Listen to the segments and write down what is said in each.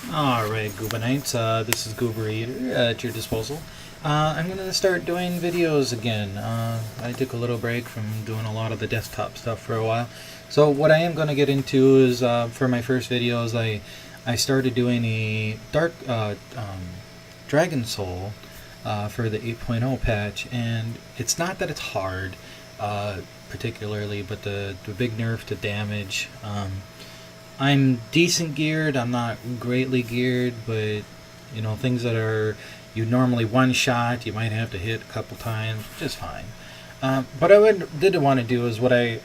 Alright, Goobanites, this is Goober Eater at your disposal. I'm going to start doing videos again. I took a little break from doing a lot of the desktop stuff for a while. So what I am going to get into is, for my first videos, I started doing a DragonSoul for the 8.0 patch, and it's not that it's hard, particularly, but the big nerf to damage. I'm decent geared. I'm not greatly geared, but you know, things that are you normally one shot, you might have to hit a couple times, just fine. What I did want to do is what I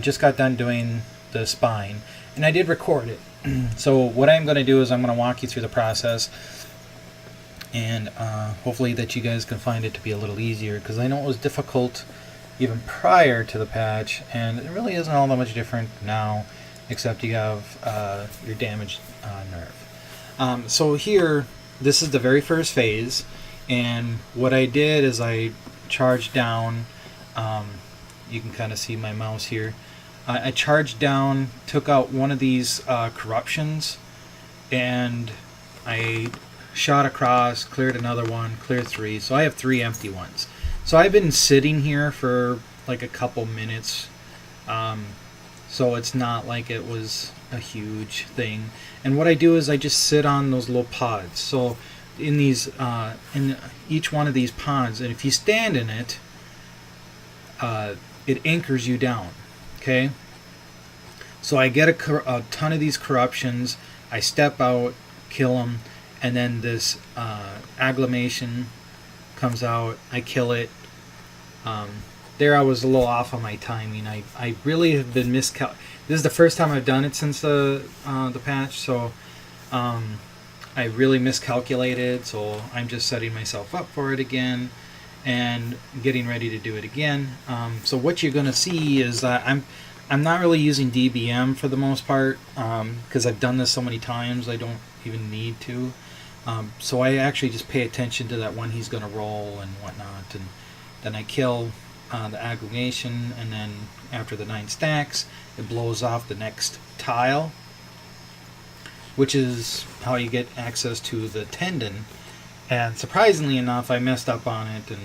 just got done doing the spine, and I did record it. So what I'm going to do is I'm going to walk you through the process, and hopefully that you guys can find it to be a little easier, because I know it was difficult even prior to the patch, and it really isn't all that much different now, except you have your damage nerf. So here, this is the very first phase, and what I did is I charged down, you can kind of see my mouse here, I charged down, took out one of these corruptions, and I shot across, cleared another one, cleared 3, so I have 3 empty ones. So I've been sitting here for like a couple minutes, so it's not like it was a huge thing. And what I do is I just sit on those little pods. So in these, in each one of these pods, and if you stand in it, it anchors you down. Okay. So I get a ton of these corruptions. I step out, kill them, and then this agglomeration comes out. I kill it. There I was a little off on my timing. I really have been This is the first time I've done it since the patch, so I really miscalculated. So I'm just setting myself up for it again and getting ready to do it again. So what you're going to see is that I'm not really using DBM for the most part, because I've done this so many times I don't even need to. So I actually just pay attention to that when he's going to roll and whatnot, and then I kill the aggregation, and then after the 9 stacks, it blows off the next tile, which is how you get access to the tendon. And surprisingly enough, I messed up on it, and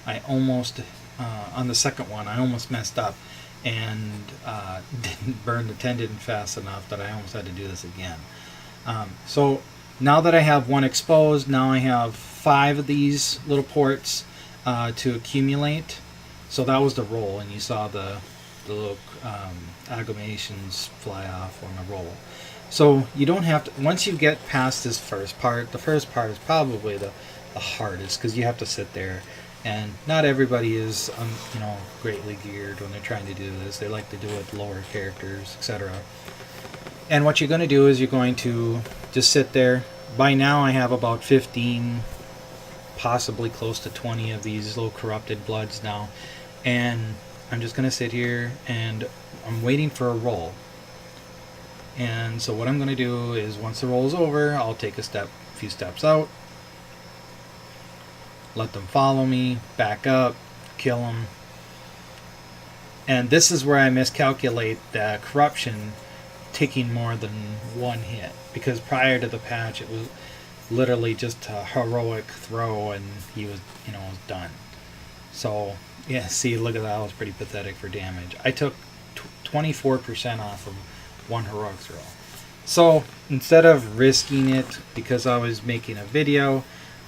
I almost, on the second one, I almost messed up and didn't burn the tendon fast enough that I almost had to do this again. So now that I have one exposed, now I have 5 of these little ports to accumulate. So that was the roll, and you saw the little aggregations fly off on the roll. So you don't have to, once you get past this first part, the first part is probably the hardest, because you have to sit there, and not everybody is you know, greatly geared when they're trying to do this. They like to do it with lower characters, etc. And what you're going to do is you're going to just sit there. By now I have about 15, possibly close to 20 of these little corrupted bloods now, and I'm just going to sit here and I'm waiting for a roll. And so what I'm going to do is, once the roll is over, I'll take a few steps out, let them follow me, back up, kill them. And this is where I miscalculate the corruption taking more than one hit, because prior to the patch it was literally just a heroic throw and he was, you know, was done. So yeah, see, look at that, that was pretty pathetic for damage. I took 24% off of one heroic throw. So instead of risking it because I was making a video,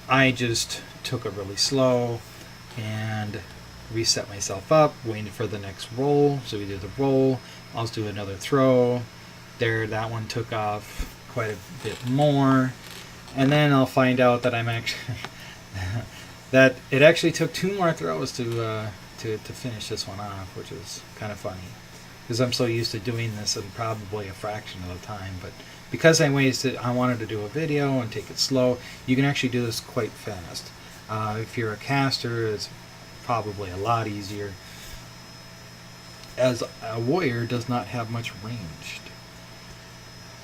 I just took it really slow and reset myself up, waiting for the next roll. So we did the roll, I'll do another throw. There, that one took off quite a bit more. And then I'll find out that I'm actually that it actually took 2 more throws to finish this one off, which is kind of funny, because I'm so used to doing this in probably a fraction of the time. But because I wanted to do a video and take it slow, you can actually do this quite fast. If you're a caster, it's probably a lot easier, as a warrior does not have much range.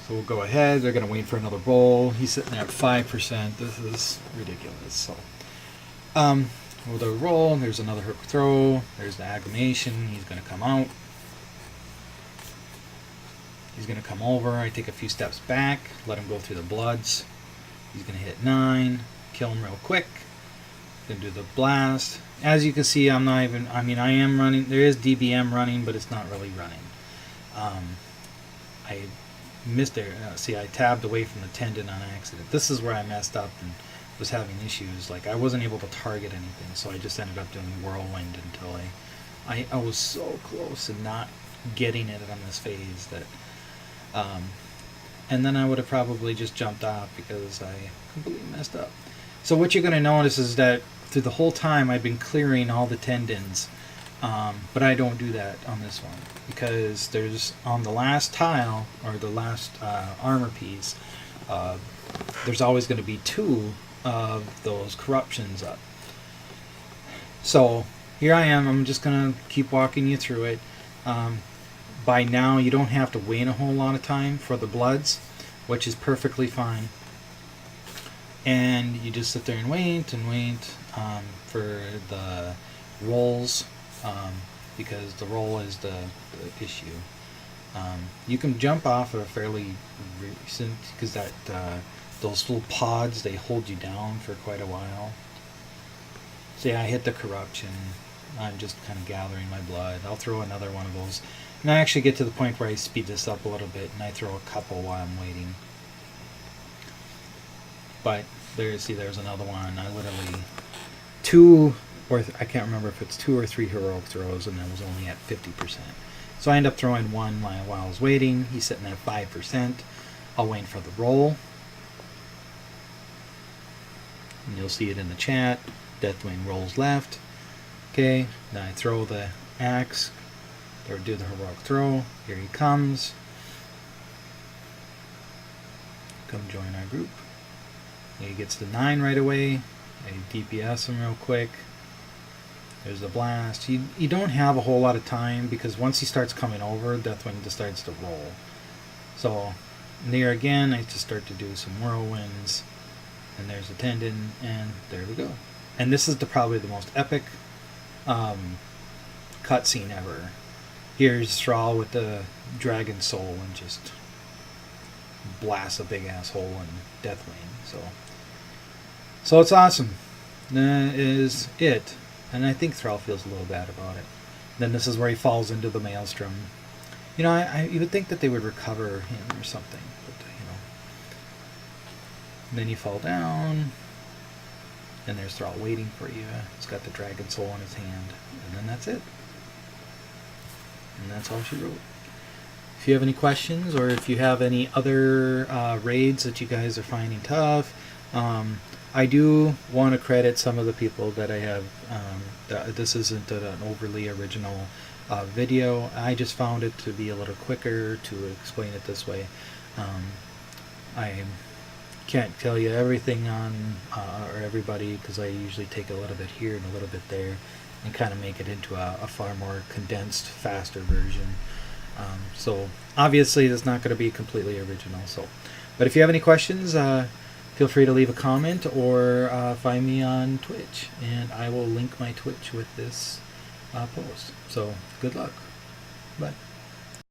So we'll go ahead. They're going to wait for another roll. He's sitting there at 5%. This is ridiculous. So we'll do a roll. There's another hook throw. There's the aggravation. He's going to come out. He's going to come over. I take a few steps back, let him go through the bloods. He's going to hit 9, kill him real quick. Going to do the blast. As you can see, I'm not even, I mean, I am running, there is DBM running, but it's not really running. I missed it. See, I tabbed away from the tendon on accident. This is where I messed up and was having issues. Like, I wasn't able to target anything, so I just ended up doing whirlwind until I was so close and not getting it on this phase that, and then I would have probably just jumped off because I completely messed up. So what you're going to notice is that through the whole time I've been clearing all the tendons, but I don't do that on this one because there's on the last tile or the last armor piece, there's always going to be 2 of those corruptions up. So here I am. I'm just going to keep walking you through it. By now you don't have to wait a whole lot of time for the bloods, which is perfectly fine. And you just sit there and wait for the rolls, because the roll is the issue. You can jump off of a fairly recent, because that those little pods, they hold you down for quite a while. See, I hit the corruption. I'm just kind of gathering my blood. I'll throw another one of those. And I actually get to the point where I speed this up a little bit, and I throw a couple while I'm waiting. But there's another one. I literally 2 or I can't remember if it's 2 or 3 heroic throws, and I was only at 50%. So I end up throwing one while I was waiting. He's sitting at 5%. I'll wait for the roll, and you'll see it in the chat. Deathwing rolls left. Okay, then I throw the axe, or do the heroic throw. Here he comes. Come join our group. He gets the 9 right away. I DPS him real quick. There's the blast. You don't have a whole lot of time, because once he starts coming over, Deathwing just starts to roll. So there again, I just start to do some whirlwinds, and there's a tendon, and there we go. And this is probably the most epic cutscene ever. Here's Thrall with the Dragon Soul and just blasts a big ass hole in Deathwing. So it's awesome. That is it. And I think Thrall feels a little bad about it. Then this is where he falls into the maelstrom. You know, you would think that they would recover him or something, but And then you fall down, and there's Thrall waiting for you. He's got the Dragon Soul in his hand, and then that's it. And that's all she wrote. If you have any questions, or if you have any other raids that you guys are finding tough, I do want to credit some of the people that I have. This isn't an overly original video. I just found it to be a little quicker to explain it this way. I can't tell you everything on or everybody, because I usually take a little bit here and a little bit there and kind of make it into a far more condensed, faster version. So obviously it's not going to be completely original. But if you have any questions, feel free to leave a comment or find me on Twitch, and I will link my Twitch with this post. So good luck. Bye.